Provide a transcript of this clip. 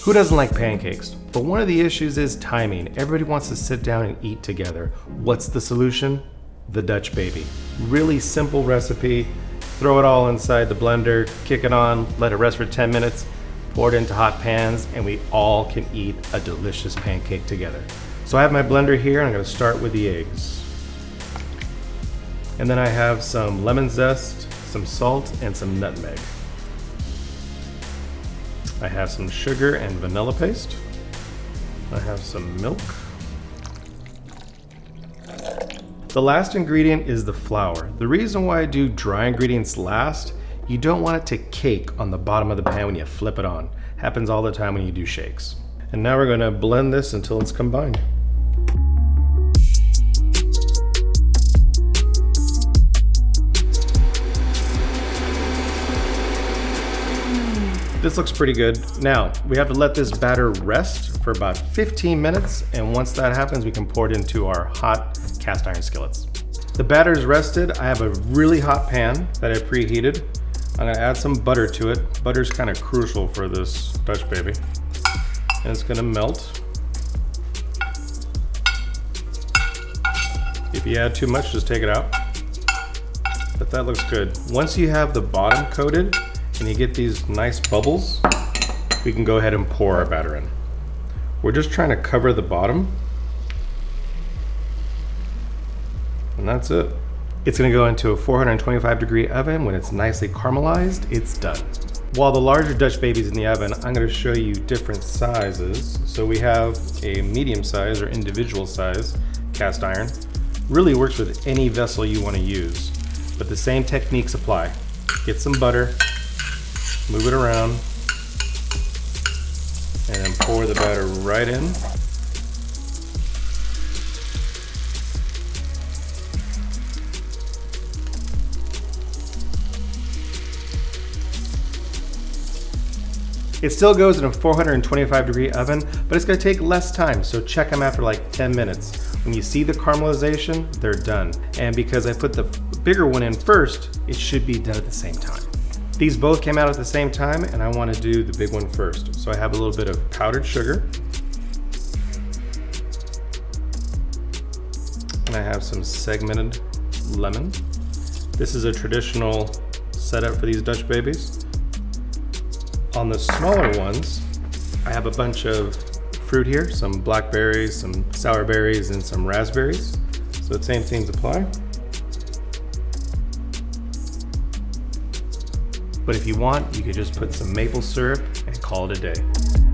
Who doesn't like pancakes? But one of the issues is timing. Everybody wants to sit down and eat together. What's the solution? The Dutch baby. Really simple recipe. Throw it all inside the blender, kick it on, let it rest for 10 minutes, pour it into hot pans, and we all can eat a delicious pancake together. So I have my blender here, and I'm gonna start with the eggs. And then I have some lemon zest, some salt, and some nutmeg. I have some sugar and vanilla paste. I have some milk. The last ingredient is the flour. The reason why I do dry ingredients last, you don't want it to cake on the bottom of the pan when you flip it on. Happens all the time when you do shakes. And now we're gonna blend this until it's combined. This looks pretty good. Now, we have to let this batter rest for about 15 minutes, and once that happens, we can pour it into our hot cast iron skillets. The batter's rested. I have a really hot pan that I preheated. I'm gonna add some butter to it. Butter's kind of crucial for this Dutch baby. And it's gonna melt. If you add too much, just take it out. But that looks good. Once you have the bottom coated, and you get these nice bubbles, we can go ahead and pour our batter in. We're just trying to cover the bottom. And that's it. It's gonna go into a 425-degree oven. When it's nicely caramelized, it's done. While the larger Dutch baby's in the oven, I'm gonna show you different sizes. So we have a medium size or individual size cast iron. Really works with any vessel you wanna use, but the same techniques apply. Get some butter, move it around, and then pour the batter right in. It still goes in a 425-degree oven, but it's gonna take less time, so check them after like 10 minutes. When you see the caramelization, they're done. And because I put the bigger one in first, it should be done at the same time. These both came out at the same time, and I want to do the big one first. So I have a little bit of powdered sugar. And I have some segmented lemon. This is a traditional setup for these Dutch babies. On the smaller ones, I have a bunch of fruit here, some blackberries, some sour berries, and some raspberries. So the same things apply. But if you want, you could just put some maple syrup and call it a day.